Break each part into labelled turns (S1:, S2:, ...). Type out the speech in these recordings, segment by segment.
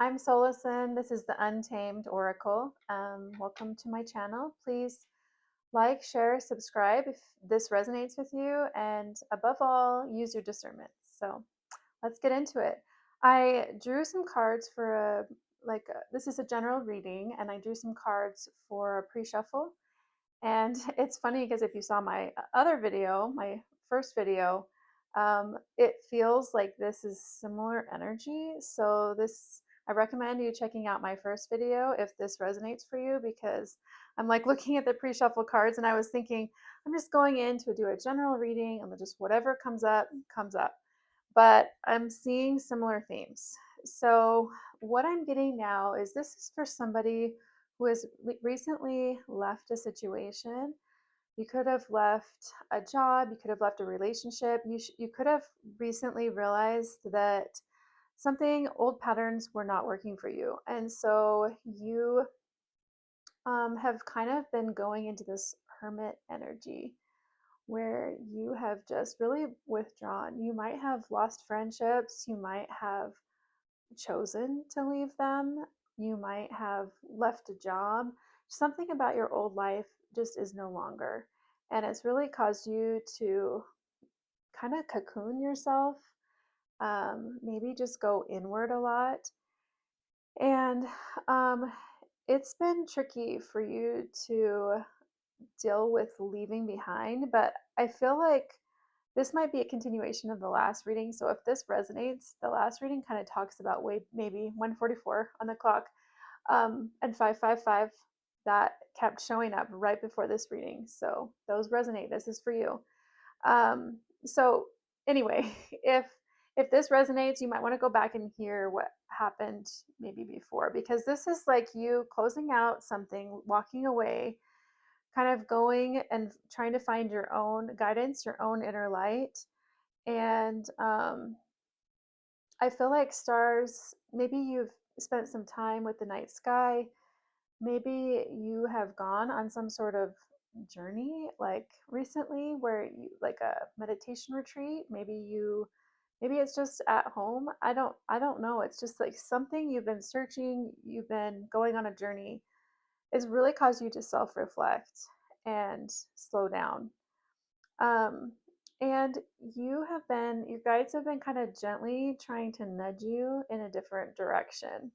S1: I'm Solison. This is the Untamed Oracle. Welcome to my channel. Please like, share, subscribe if this resonates with you, and above all, use your discernment. So let's get into it. I drew some cards for this is a general reading, and I drew some cards for a pre-shuffle. And it's funny because if you saw my other video, my first video, it feels like this is similar energy. So I recommend you checking out my first video if this resonates for you, because I'm like looking at the pre-shuffle cards and I was thinking, I'm just going in to do a general reading and just whatever comes up, comes up. But I'm seeing similar themes. So what I'm getting now is this is for somebody who has recently left a situation. You could have left a job, you could have left a relationship, you could have recently realized that something, old patterns were not working for you. And so you have kind of been going into this hermit energy where you have just really withdrawn. You might have lost friendships, you might have chosen to leave them, you might have left a job. Something about your old life just is no longer. And it's really caused you to kind of cocoon yourself, maybe just go inward a lot. And it's been tricky for you to deal with leaving behind, but I feel like this might be a continuation of the last reading. So if this resonates, the last reading kind of talks about maybe 144 on the clock, and 555 that kept showing up right before this reading. So those resonate. This is for you. So anyway, if this resonates, you might want to go back and hear what happened maybe before, because this is like you closing out something, walking away, kind of going and trying to find your own guidance, your own inner light. And I feel like stars, maybe you've spent some time with the night sky. Maybe you have gone on some sort of journey like recently where you like a meditation retreat. Maybe it's just at home. I don't know. It's just like something you've been searching, you've been going on a journey. It's really caused you to self-reflect and slow down. Um, and your guides have been kind of gently trying to nudge you in a different direction.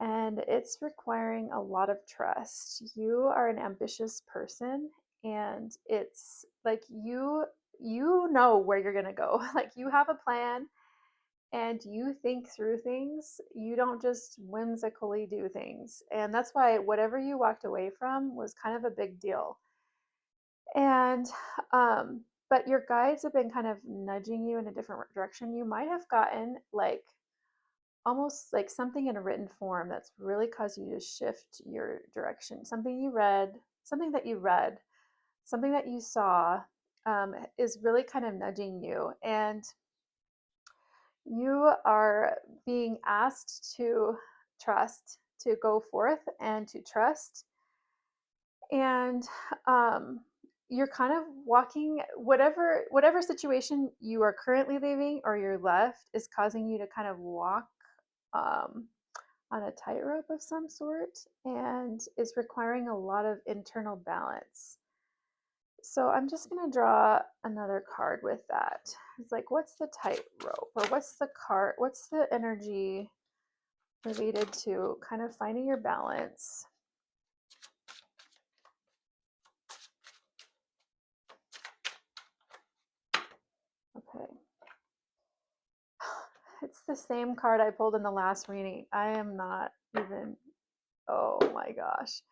S1: And it's requiring a lot of trust. You are an ambitious person, and it's like you know where you're going to go. Like you have a plan and you think through things. You don't just whimsically do things. And that's why whatever you walked away from was kind of a big deal. And but your guides have been kind of nudging you in a different direction. You might have gotten like almost like something in a written form that's really caused you to shift your direction. Something that you read, something that you saw, is really kind of nudging you. And you are being asked to trust, to go forth and to trust. And you're kind of walking whatever situation you are currently leaving or you're left is causing you to kind of walk um, on a tightrope of some sort, and it's requiring a lot of internal balance. So I'm just going to draw another card with that. It's like, what's the tightrope, or what's the card, what's the energy related to kind of finding your balance? Okay. It's the same card I pulled in the last reading. I am not even, oh my gosh.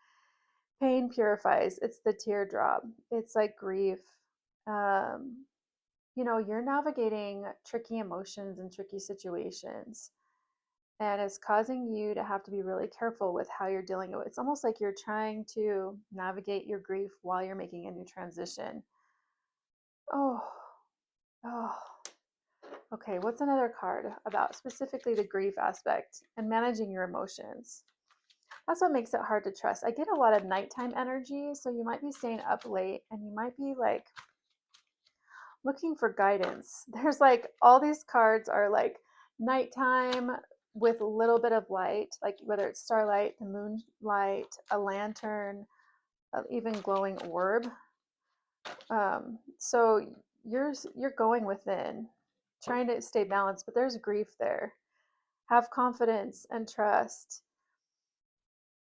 S1: Pain purifies. It's the teardrop. It's like grief. Um, you're navigating tricky emotions and tricky situations, and it's causing you to have to be really careful with how you're dealing with it. It's almost like you're trying to navigate your grief while you're making a new transition. Oh, oh. Okay, what's another card about specifically the grief aspect and managing your emotions? That's what makes it hard to trust. I get a lot of nighttime energy, so you might be staying up late and you might be like looking for guidance. There's like all these cards are like nighttime, with a little bit of light, like whether it's starlight, the moonlight, a lantern, even glowing orb. So you're going within, trying to stay balanced, but there's grief there. Have confidence and trust.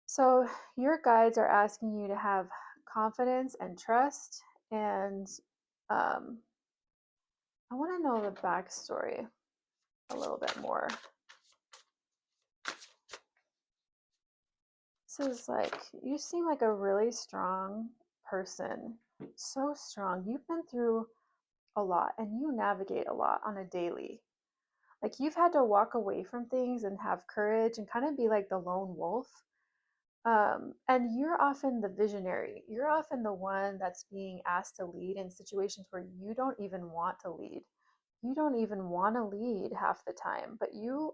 S1: So your guides are asking you to have confidence and trust. And I want to know the backstory a little bit more. This is like, you seem like a really strong person. So strong. You've been through a lot and you navigate a lot on a daily. Like you've had to walk away from things and have courage and kind of be like the lone wolf. And you're often the visionary. You're often the one that's being asked to lead in situations where you don't even want to lead. You don't even want to lead half the time, but you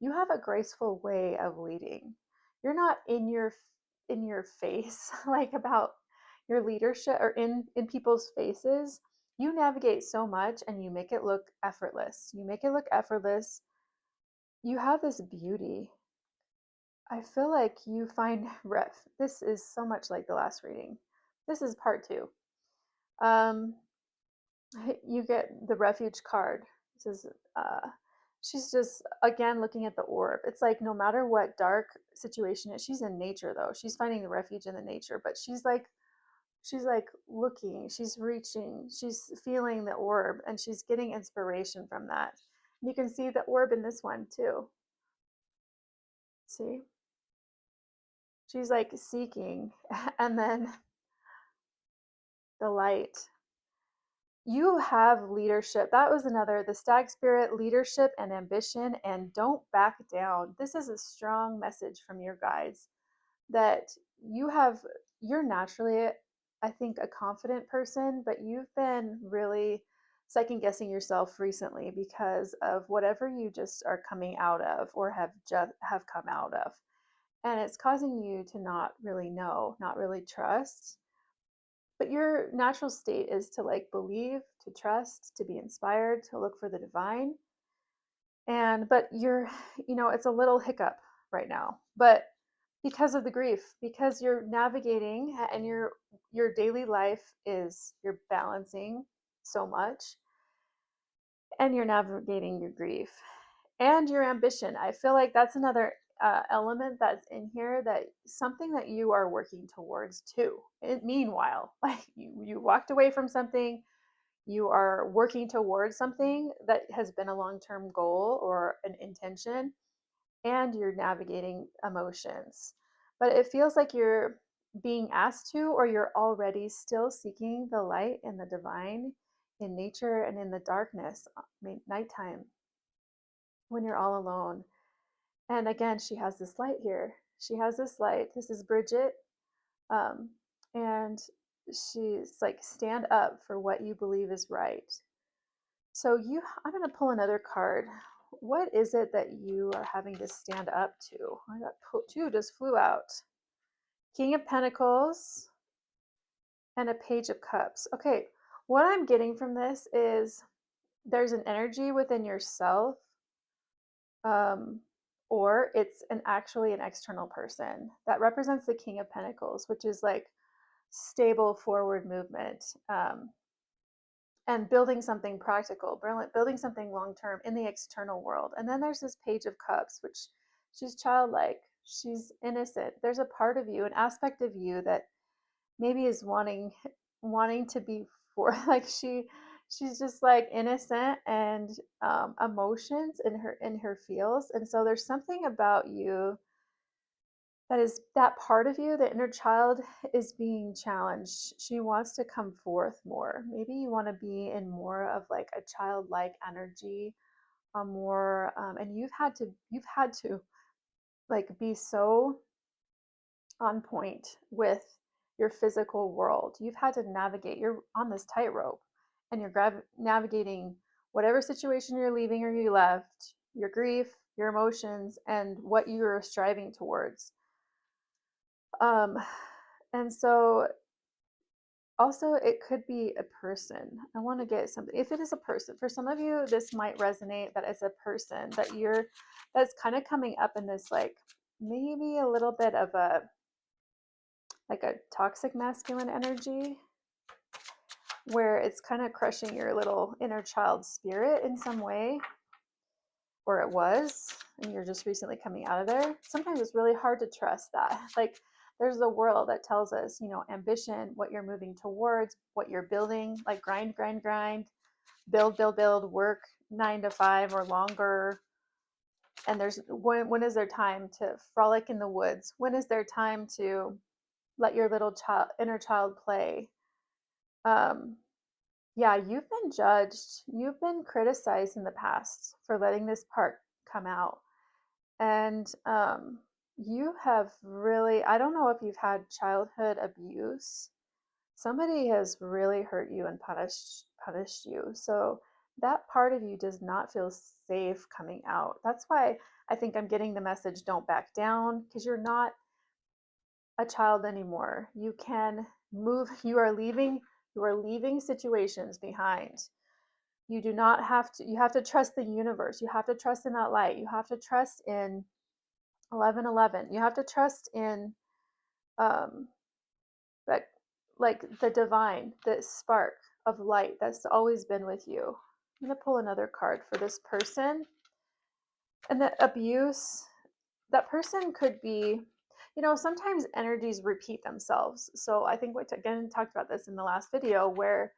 S1: have a graceful way of leading. You're not in your face like about your leadership or in people's faces. You navigate so much and you make it look effortless. You make it look effortless. You have this beauty. I feel like you find this is so much like the last reading. This is part 2. Um, you get the refuge card. This is she's just again looking at the orb. It's like no matter what dark situation is, she's in nature though. She's finding the refuge in the nature, but she's like looking, she's reaching, she's feeling the orb, and she's getting inspiration from that. And you can see the orb in this one too. See? She's like seeking, and then the light. You have leadership. That was another, the stag spirit, leadership and ambition, and don't back down. This is a strong message from your guides that you're naturally, I think, a confident person, but you've been really second guessing yourself recently because of whatever you just are coming out of or have come out of. And it's causing you to not really know, not really trust. But your natural state is to like believe, to trust, to be inspired, to look for the divine. And but it's a little hiccup right now. But because of the grief, because you're navigating and your daily life is you're balancing so much and you're navigating your grief and your ambition. I feel like that's another element that's in here, that something that you are working towards too. Meanwhile, like you walked away from something, you are working towards something that has been a long-term goal or an intention, and you're navigating emotions. But it feels like you're being asked to, or you're already still seeking the light and the divine in nature and in the darkness, nighttime, when you're all alone. And again, she has this light here. She has this light. This is Bridget. Um, and she's like, stand up for what you believe is right. So I'm going to pull another card. What is it that you are having to stand up to? I got 2 just flew out. King of Pentacles and a Page of Cups. Okay, what I'm getting from this is there's an energy within yourself, um, or it's actually an external person that represents the King of Pentacles, which is like stable forward movement. And building something practical, building something long term in the external world. And then there's this Page of Cups, which she's childlike, she's innocent. There's a part of you, an aspect of you that maybe is wanting to be for like she's just like innocent and emotions in her feels. And so there's something about you that is that part of you, the inner child, is being challenged. She wants to come forth more. Maybe you want to be in more of like a childlike energy, a more and you've had to like be so on point with your physical world. You've had to navigate. You're on this tightrope, and you're navigating whatever situation you're leaving or you left, your grief, your emotions, and what you're striving towards. Um, and so Also, it could be a person. I want to get something. If it is a person, for some of you, this might resonate that it's a person that that's kind of coming up in this, like maybe a little bit of like a toxic masculine energy where it's kind of crushing your little inner child spirit in some way, or it was, and you're just recently coming out of there. Sometimes it's really hard to trust that. Like, there's a world that tells us, ambition, what you're moving towards, what you're building, like grind, grind, grind, build, build, build, work 9 to 5 or longer. And there's when is there time to frolic in the woods? When is there time to let your little child, inner child play? Um, yeah, you've been judged. You've been criticized in the past for letting this part come out. And you have really, I don't know if you've had childhood abuse. Somebody has really hurt you and punished you. So that part of you does not feel safe coming out. That's why I think I'm getting the message, don't back down, because you're not a child anymore. You can move, you are leaving situations behind. You do not have to, you have to trust the universe. You have to trust in that light. You have to trust in 1111. You have to trust in um that, like the divine, the spark of light that's always been with you. I'm going to pull another card for this person. And the abuse, that person could be, sometimes energies repeat themselves. So I think we again talked about this in the last video where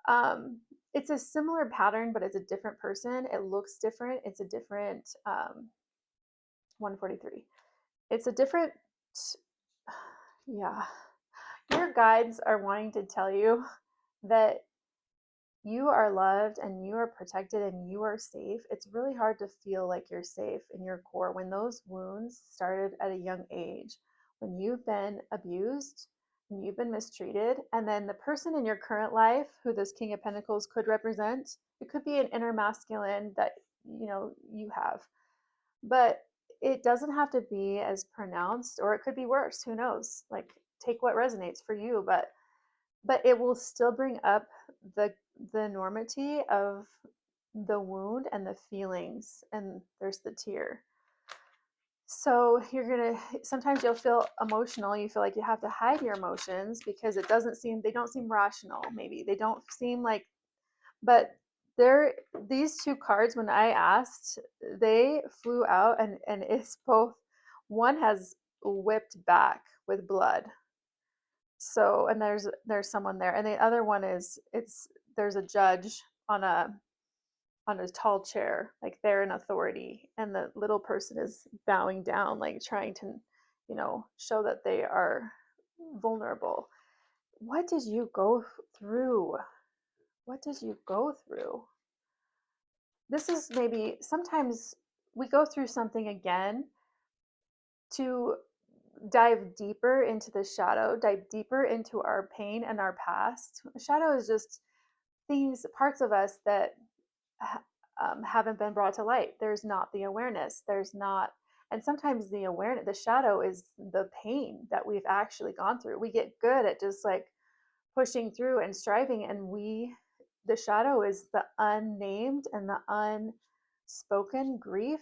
S1: um it's a similar pattern, but it's a different person. It looks different. It's a different 143. It's a different, yeah. Your guides are wanting to tell you that you are loved and you are protected and you are safe. It's really hard to feel like you're safe in your core when those wounds started at a young age, when you've been abused and you've been mistreated. And then the person in your current life who this King of Pentacles could represent, it could be an inner masculine that you have, but it doesn't have to be as pronounced, or it could be worse. Who knows? Like, take what resonates for you, but it will still bring up the enormity of the wound and the feelings, and there's the tear. So sometimes you'll feel emotional. You feel like you have to hide your emotions because they don't seem rational. Maybe they don't seem like, but these two cards, when I asked, they flew out, and it's both. One has whipped back with blood. So, and there's someone there, and the other one is, there's a judge on a tall chair, like they're in authority, and the little person is bowing down, like trying to, show that they are vulnerable. What did you go through? What did you go through? This is, maybe sometimes we go through something again to dive deeper into the shadow, dive deeper into our pain and our past. Shadow is just things, parts of us that haven't been brought to light. There's not the awareness. There's not, and sometimes the awareness, the shadow is the pain that we've actually gone through. We get good at just like pushing through and striving, and the shadow is the unnamed and the unspoken grief,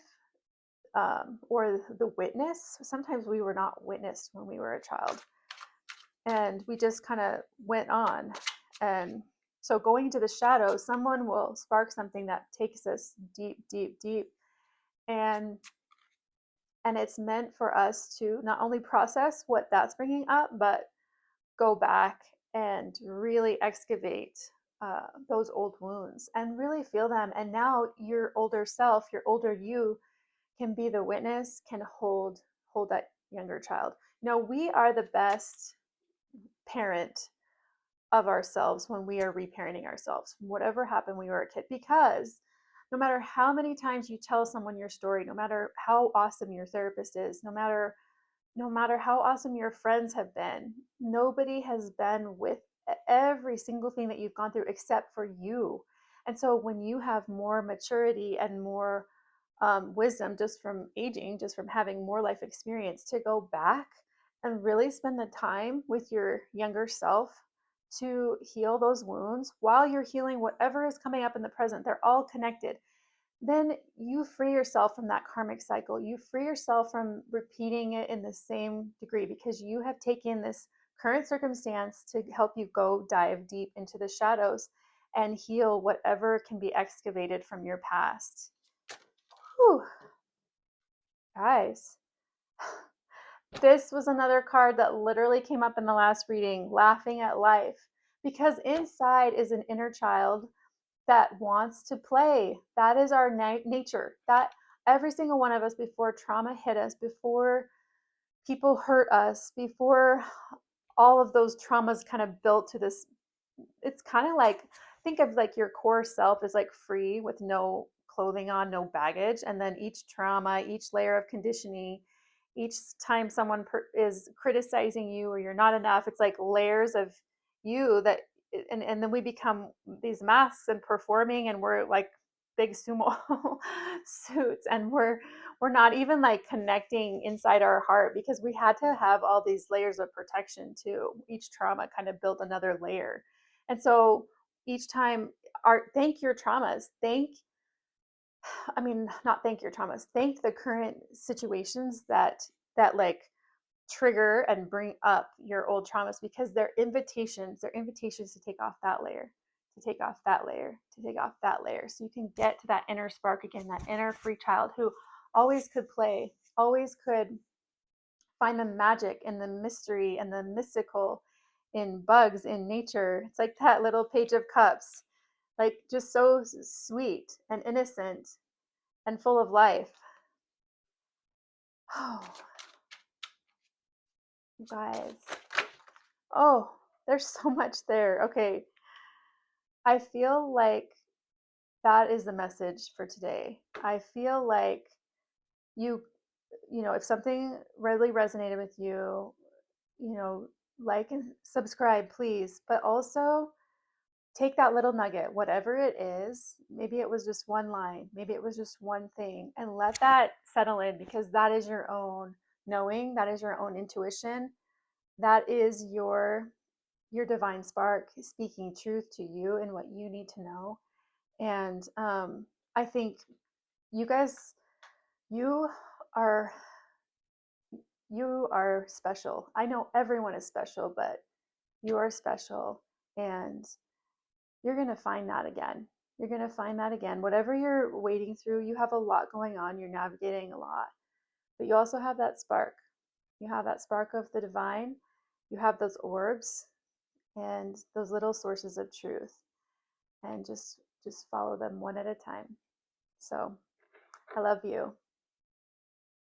S1: or the witness. Sometimes we were not witnessed when we were a child, and we just kind of went on. And so going into the shadow, someone will spark something that takes us deep, deep, deep. And it's meant for us to not only process what that's bringing up, but go back and really excavate those old wounds and really feel them. And now your older self, your older you, can be the witness, can hold that younger child. We are the best parent of ourselves when we are reparenting ourselves from whatever happened when we were a kid, because no matter how many times you tell someone your story, no matter how awesome your therapist is, no matter how awesome your friends have been, nobody has been with every single thing that you've gone through except for you. And so when you have more maturity and more wisdom, just from aging, just from having more life experience, to go back and really spend the time with your younger self, to heal those wounds while you're healing whatever is coming up in the present. They're all connected. Then you free yourself from that karmic cycle. You free yourself from repeating it in the same degree because you have taken this current circumstance to help you go dive deep into the shadows and heal whatever can be excavated from your past. Whew. Guys, this was another card that literally came up in the last reading, laughing at life, because inside is an inner child that wants to play. That is our nature. That every single one of us, before trauma hit us, before people hurt us, before all of those traumas kind of built to this, it's kind of like, think of like your core self is like free with no clothing on, no baggage, and then each trauma, each layer of conditioning, each time someone is criticizing you or you're not enough, it's like layers of you that, and then we become these masks and performing, and we're like big sumo suits, and we're not even like connecting inside our heart because we had to have all these layers of protection too. Each trauma kind of built another layer. And so each time, thank your traumas, not thank your traumas, thank the current situations that like trigger and bring up your old traumas, because they're invitations to take off that layer, to take off that layer, to take off that layer, so you can get to that inner spark again, that inner free child who always could play, always could find the magic and the mystery and the mystical in bugs, in nature. It's like that little page of cups, like just so sweet and innocent and full of life. Oh, you guys. Oh, there's so much there. Okay. I feel like that is the message for today. I feel like you, if something really resonated with you, like and subscribe, please. But also take that little nugget, whatever it is. Maybe it was just one line, maybe it was just one thing, and let that settle in, because that is your own knowing, that is your own intuition, that is your divine spark speaking truth to you and what you need to know. And I think you guys, you are you are special. I know everyone is special, but you are special, and you're going to find that again. You're going to find that again. Whatever you're wading through, you have a lot going on. You're navigating a lot, but you also have that spark. You have that spark of the divine. You have those orbs and those little sources of truth, and just follow them one at a time. So I love you.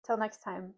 S1: Till next time.